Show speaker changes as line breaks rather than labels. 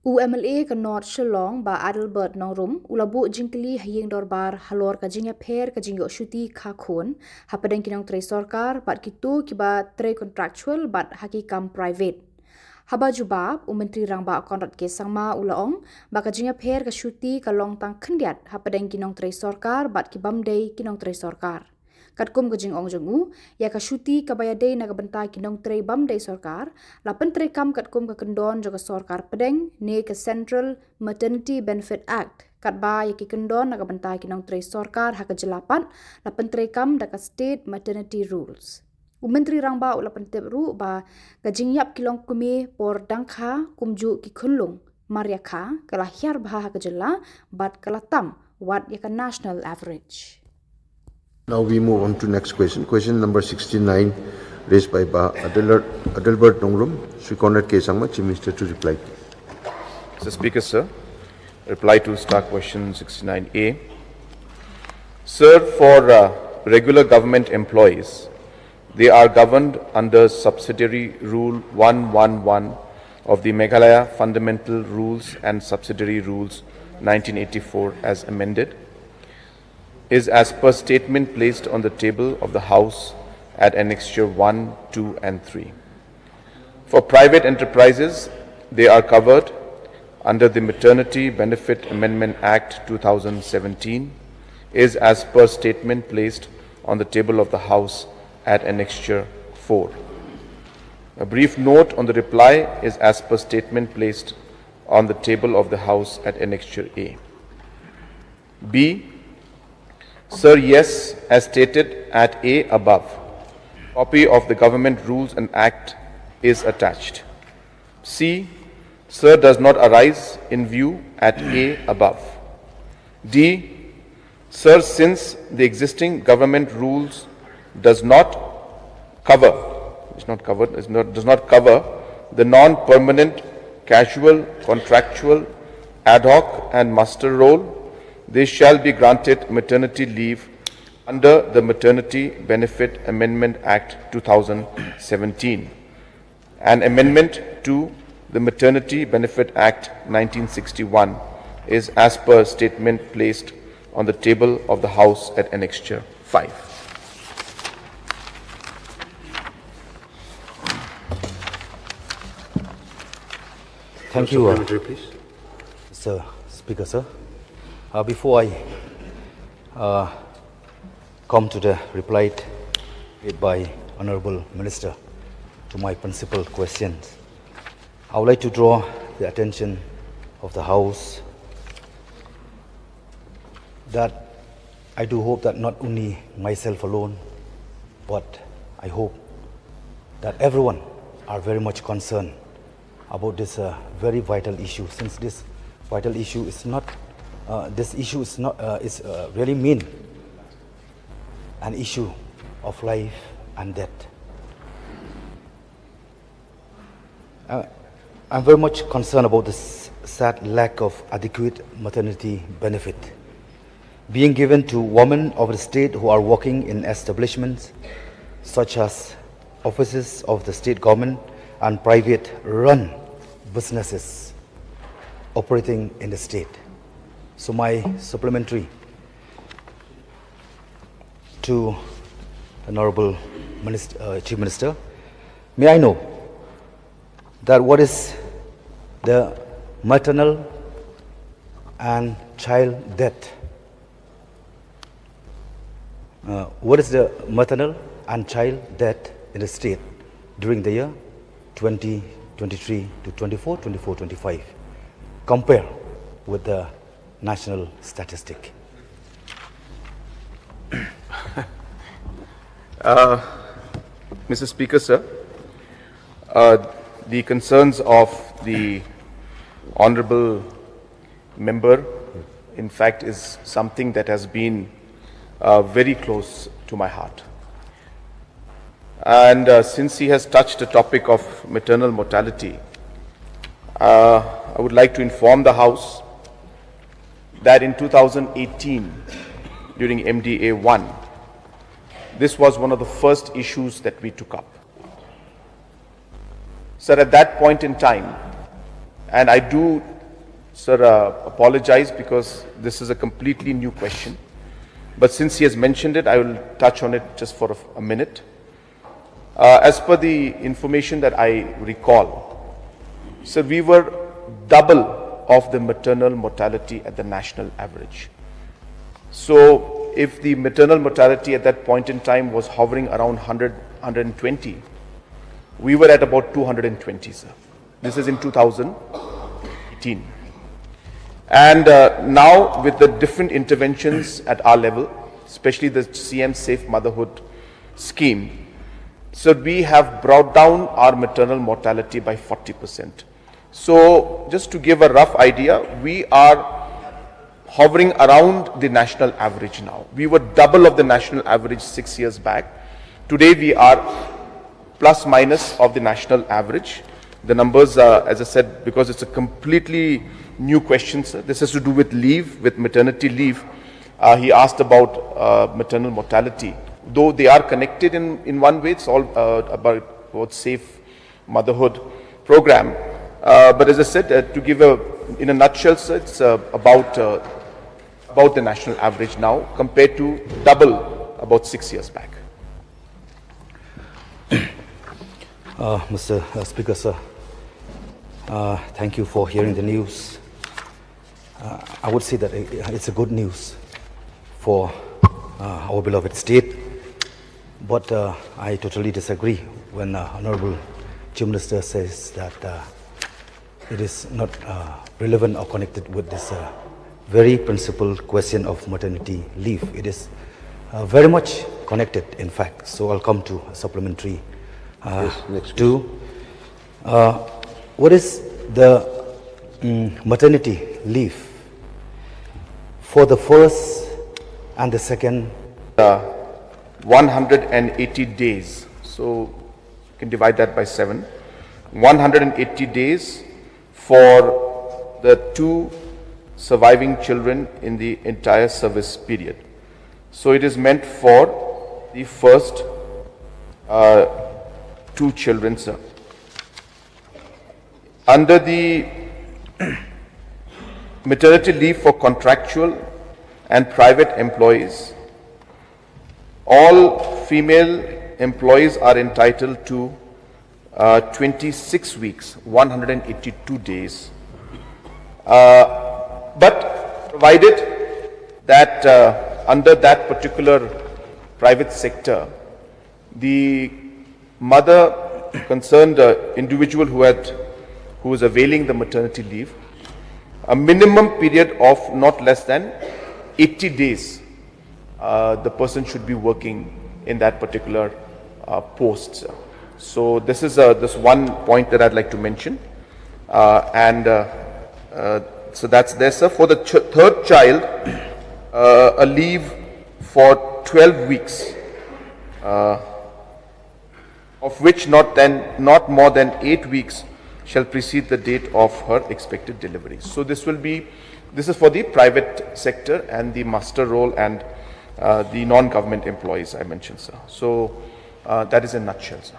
UMLA ka North Shillong ba Adelbert Nongrum ulabu jingkli hayeng dorbar halor ka Iapher ka jingyo Shuti Khun Hapdeng ki Nongtrei Sorkar bat kitu kiba tre contractual bat hakikam private. Haba jubab Menteri Rangba Konrad ke Samla ulaong ba ka Iapher ka Shuti ka long tang khendiat Hapdeng ki Nongtrei Sorkar bat ki Balei ki Nongtrei Sorkar. Katkum ke jingong jengu ya ka Shuti ka bayadei na ka bentai ki Nongtrei Balei Sorkar la pentre kam katkum ka kendon jo ka Sorkar pedeng ne ka Central Maternity Benefit Act kat ba ya ki kendon na ka bentai ki Nongtrei Sorkar ha ka jelapat la pentre kam da ka State Maternity Rules. Menteri Rangba ula pentep ru ba ka jingyap kilong kumi por dangkha kumju ki khunlung mariakha kala hiar bah ka jela bat kala tam wat ya ka national average.
Now we move on to next question. Question number 69 raised by Adelbert Nongrum. Sri Konrad K. Sangma, Chief Minister to reply.
Mr. Speaker, sir, reply to Star Question 69A. Sir, for regular government employees, they are governed under Subsidiary Rule 111 of the Meghalaya Fundamental Rules and Subsidiary Rules 1984 as amended, is as per statement placed on the table of the House at Annexure 1, 2 and 3. For private enterprises, they are covered under the Maternity Benefit Amendment Act 2017, is as per statement placed on the table of the House at Annexure 4. A brief note on the reply is as per statement placed on the table of the House at Annexure A. B. Sir, yes, as stated at A above, copy of the Government Rules and Act is attached. C. Sir, does not arise in view at A above. D. Sir, since the existing government rules does not cover the non-permanent, casual, contractual, ad hoc and muster roll, they shall be granted maternity leave under the Maternity Benefit Amendment Act 2017, an amendment to the Maternity Benefit Act 1961 is as per statement placed on the table of the House at Annexure 5.
Thank you, Mr. Speaker, sir. Before I come to the reply made by Honourable Minister to my principal questions, I would like to draw the attention of the House that I do hope that not only myself alone, but I hope that everyone are very much concerned about this very vital issue, since this vital issue is not really mean an issue of life and death. I'm very much concerned about this sad lack of adequate maternity benefit being given to women of the state who are working in establishments such as offices of the state government and private run businesses operating in the state. So my supplementary to Honourable Chief Minister, may I know that what is the maternal and child death? What is the maternal and child death in the state during the year 2023 to 24-25, compare with the national statistic?
Mr. Speaker, sir, the concerns of the Honourable Member, in fact, is something that has been very close to my heart. And since he has touched the topic of maternal mortality, I would like to inform the House that in 2018, during MDA 1, this was one of the first issues that we took up. So at that point in time, and I do Sir, apologize because this is a completely new question. But since he has mentioned it, I will touch on it just for a minute. As per the information that I recall, sir, we were double of the maternal mortality at the national average. So if the maternal mortality at that point in time was hovering around 100, 120, we were at about 220, sir. This is in 2018. And now with the different interventions at our level, especially the CM Safe Motherhood scheme, so we have brought down our maternal mortality by 40%. So just to give a rough idea, we are hovering around the national average now. We were double of the national average 6 years back. Today we are plus minus of the national average. The numbers, as I said, because it's a completely new question, sir. This has to do with leave, with maternity leave. He asked about maternal mortality. Though they are connected in one way, it's all about safe motherhood program. But as I said, to give in a nutshell, sir, it's about the national average now compared to double about 6 years back.
Mr. Speaker, sir, thank you for hearing the news. I would say that it's a good news for our beloved state, but I totally disagree when Honorable Chief Minister says that it is not relevant or connected with this very principal question of maternity leave. It is very much connected, in fact. So I'll come to a supplementary to what is the maternity leave for the first and the second
180 days. So you can divide that by 7. 180 days for the 2 surviving children in the entire service period. So it is meant for the first 2 children, sir. Under the maternity leave for contractual and private employees, all female employees are entitled to 26 weeks, 182 days. But provided that under that particular private sector, the mother concerned individual who is availing the maternity leave, a minimum period of not less than 80 days, the person should be working in that particular post. So this is this one point that I'd like to mention, so that's there, sir. For the third child, a leave for 12 weeks, of which not more than 8 weeks shall precede the date of her expected delivery. So this is for the private sector and the master role and the non-government employees I mentioned, sir. So that is in a nutshell, sir.